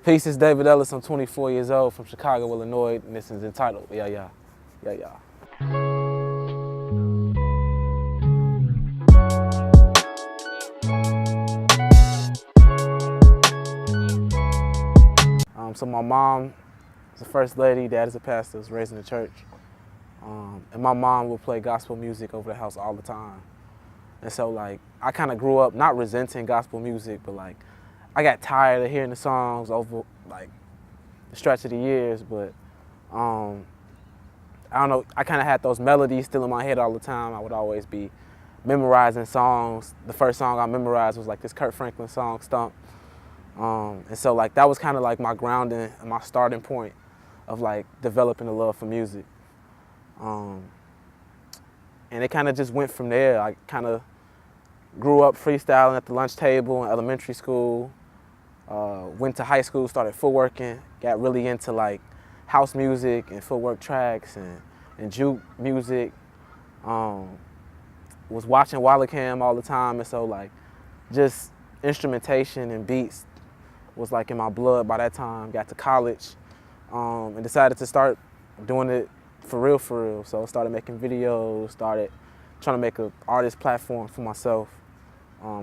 Peace, it's David Ellis. I'm 24 years old from Chicago, Illinois, and this is Entitled. Yeah. So my mom is a first lady, dad is a pastor, was raised in the church. And my mom would play gospel music over the house all the time. And so like, I kind of grew up not resenting gospel music, but like, I got tired of hearing the songs over like the stretch of the years, but I don't know, I kind of had those melodies still in my head all the time. I would always be memorizing songs. The first song I memorized was like this Kirk Franklin song, Stump. And so like, that was kind of like my grounding and my starting point of like developing a love for music. And it kind of just went from there. I kind of grew up freestyling at the lunch table in elementary school, went to high school, started footworking, got really into like house music and footwork tracks and juke music. Was watching Cam all the time, and so like just instrumentation and beats was like in my blood by that time. Got to college and decided to start doing it for real. So I started making videos, started trying to make an artist platform for myself,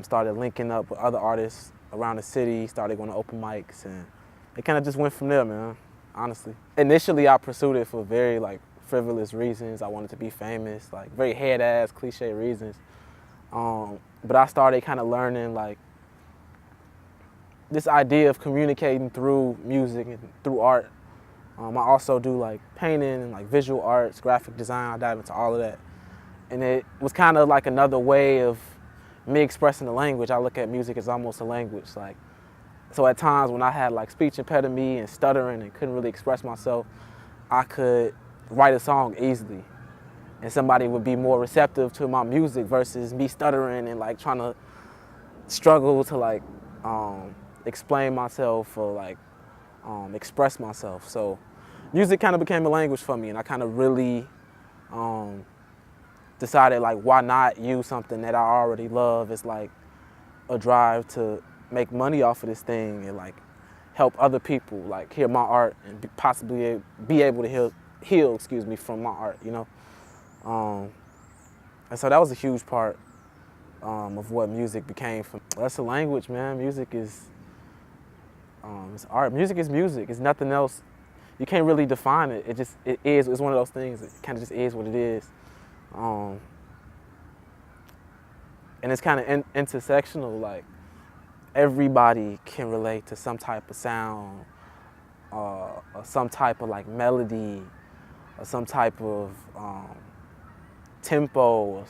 started linking up with other artists around the city, started going to open mics, and it kind of just went from there, man, honestly. Initially, I pursued it for very like frivolous reasons. I wanted to be famous, like very head-ass, cliche reasons. But I started kind of learning like this idea of communicating through music and through art. I also do like painting and like visual arts, graphic design. I dive into all of that. And it was kind of like another way of me expressing the language. I look at music as almost a language. Like, so at times when I had like speech impediment and stuttering and couldn't really express myself, I could write a song easily. And somebody would be more receptive to my music versus me stuttering and like trying to struggle to like explain myself or like express myself. So music kind of became a language for me, and I kind of really decided like, why not use something that I already love as like a drive to make money off of this thing and like help other people like hear my art and possibly be able to heal from my art, you know? And so that was a huge part of what music became for me. That's a language, man. Music is it's art. Music is music. It's nothing else. You can't really define it. It is. It's one of those things. It kind of just is what it is. And it's kind of intersectional. Like everybody can relate to some type of sound, or some type of like melody, or some type of tempo. Or,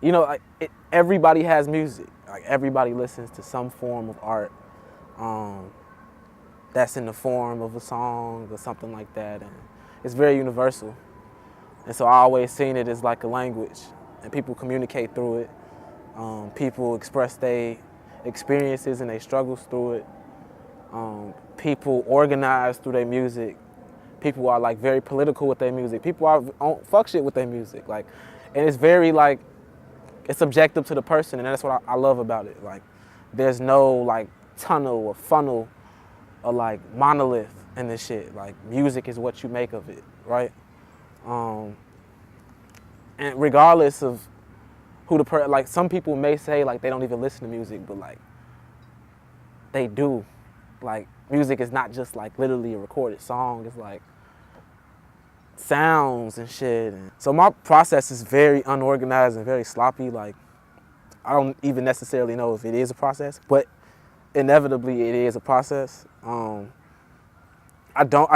you know, like everybody has music. Like everybody listens to some form of art. That's in the form of a song or something like that, and it's very universal. And so I always seen it as like a language, and people communicate through it. People express their experiences and their struggles through it. People organize through their music. People are like very political with their music. People are fuck shit with their music, like, and it's very like, it's subjective to the person, and that's what I love about it. Like, there's no like tunnel or funnel or like monolith in this shit. Like, music is what you make of it, right? And regardless of who the like, some people may say like they don't even listen to music, but like they do. Like, music is not just like literally a recorded song. It's like sounds and shit. And so my process is very unorganized and very sloppy. Like, I don't even necessarily know if it is a process, but inevitably it is a process. I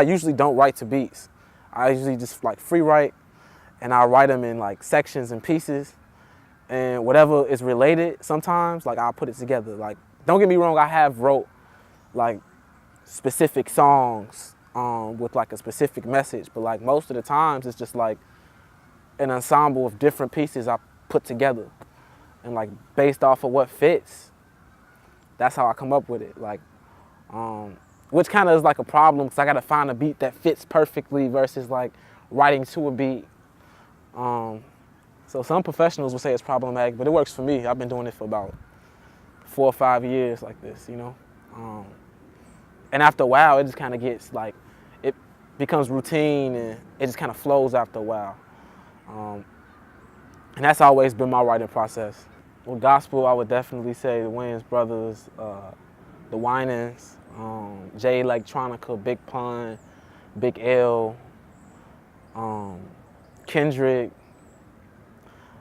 usually don't write to beats. I usually just like free write, and I write them in like sections and pieces, and whatever is related, sometimes like I'll put it together. Like, don't get me wrong, I have wrote like specific songs with like a specific message, but like most of the times it's just like an ensemble of different pieces I put together, and like based off of what fits, that's how I come up with it. Like, which kind of is like a problem, because I got to find a beat that fits perfectly versus like writing to a beat. So some professionals will say it's problematic, but it works for me. I've been doing it for about 4 or 5 years like this, you know. And after a while, it just kind of gets like, it becomes routine and it just kind of flows after a while. And that's always been my writing process. With gospel, I would definitely say the Wayans Brothers, the Winans, Jay Electronica, Big Pun, Big L, Kendrick.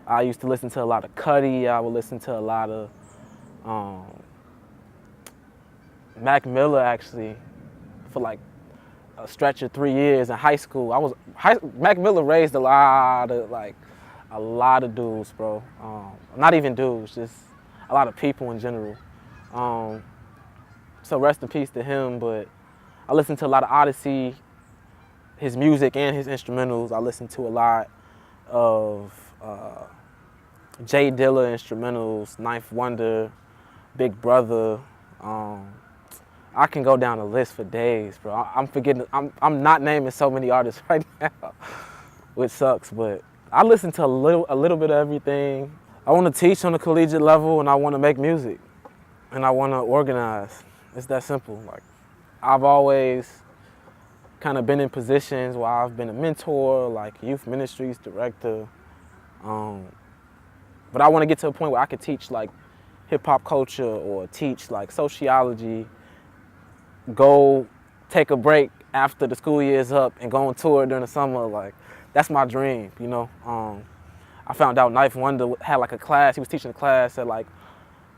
I used to listen to a lot of Cudi. I would listen to a lot of Mac Miller, actually, for like a stretch of 3 years in high school. Mac Miller raised a lot of dudes, bro. Not even dudes, just a lot of people in general. So rest in peace to him, but I listened to a lot of Odyssey, his music and his instrumentals. I listened to a lot of Jay Dilla instrumentals, Ninth Wonder, Big Brother. I can go down the list for days, bro. I'm not naming so many artists right now, which sucks, but I listen to a little bit of everything. I want to teach on a collegiate level, and I want to make music, and I want to organize. It's that simple. Like, I've always kind of been in positions where I've been a mentor, like youth ministries director. But I want to get to a point where I could teach like hip hop culture or teach like sociology, go take a break after the school year is up and go on tour during the summer. Like, that's my dream, you know. I found out Ninth Wonder had like a class, he was teaching a class at like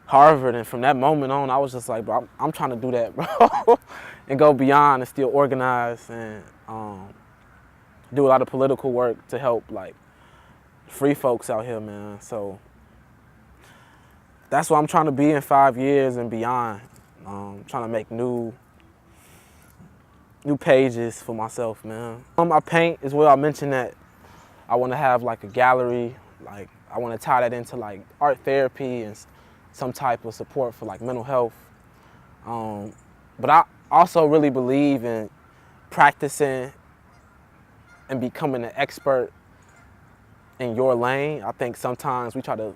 Harvard, and from that moment on, I was just like, bro, I'm trying to do that, bro, and go beyond and still organize and do a lot of political work to help like free folks out here, man. So that's what I'm trying to be in 5 years and beyond. Trying to make new pages for myself, man. I paint as well. I mentioned that I want to have like a gallery. Like, I want to tie that into like art therapy and some type of support for like mental health. But I also really believe in practicing and becoming an expert in your lane. I think sometimes we try to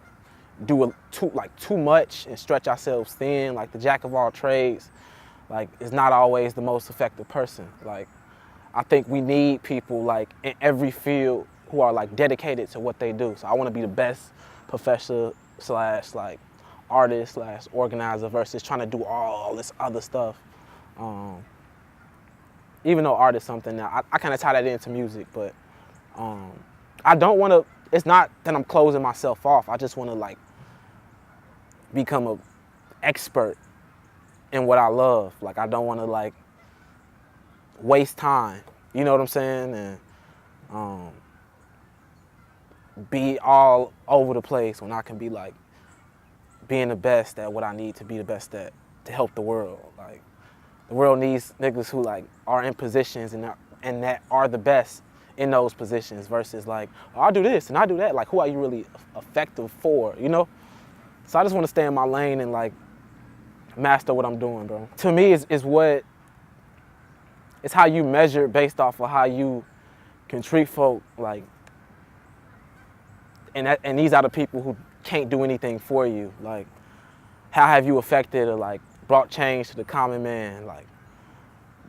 do too much and stretch ourselves thin. Like, the jack of all trades, like, is not always the most effective person. Like, I think we need people like in every field who are like dedicated to what they do. So I want to be the best professor / like artist / organizer versus trying to do all this other stuff. Even though art is something that I kind of tie that into music, but I don't want to, it's not that I'm closing myself off. I just want to like become an expert in what I love. Like, I don't want to like waste time, you know what I'm saying? And be all over the place when I can be like being the best at what I need to be the best at to help the world. Like, the world needs niggas who like are in positions and that are the best in those positions versus like, oh, I'll do this and I'll do that. Like, who are you really effective for, you know? So I just want to stay in my lane and like master what I'm doing, bro. To me, it's how you measure based off of how you can treat folk, like, and these are the people who can't do anything for you. Like, how have you affected or like brought change to the common man? Like,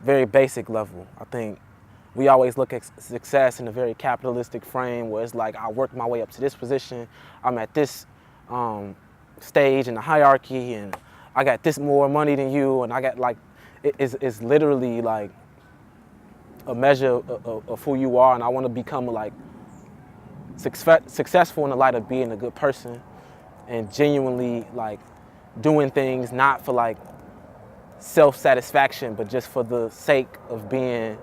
very basic level. I think we always look at success in a very capitalistic frame where it's like, I worked my way up to this position, I'm at this stage in the hierarchy, and I got this more money than you, and I got like, it's literally like a measure of who you are, and I want to become like successful in the light of being a good person and genuinely like doing things not for like self-satisfaction, but just for the sake of being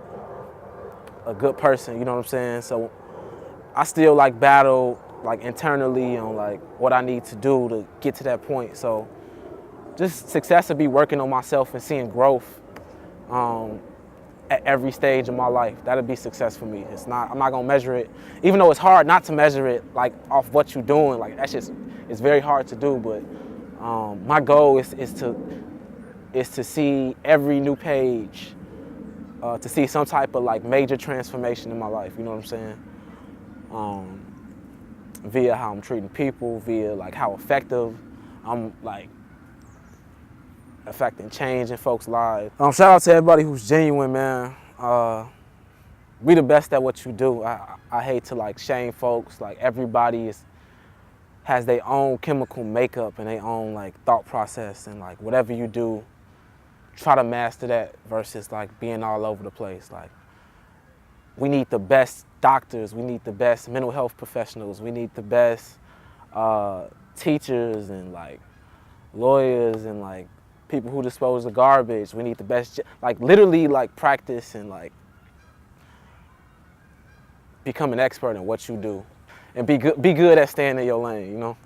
a good person, you know what I'm saying? So I still like battle like internally on like what I need to do to get to that point. So just success would be working on myself and seeing growth at every stage of my life. That'd be success for me. I'm not gonna measure it, even though it's hard not to measure it like off what you're doing. Like, that's just, it's very hard to do, but my goal is to see every new page, to see some type of like major transformation in my life, you know what I'm saying? Via how I'm treating people, via like how effective I'm like affecting change in folks' lives. Shout out to everybody who's genuine, man. We the best at what you do. I hate to like shame folks. Like everybody has their own chemical makeup and their own like thought process, and like whatever you do, try to master that versus like being all over the place. Like we need the best doctors, we need the best mental health professionals, we need the best teachers and like lawyers and like people who dispose of garbage. We need the best, like literally like practice and like become an expert in what you do and be good at staying in your lane, you know?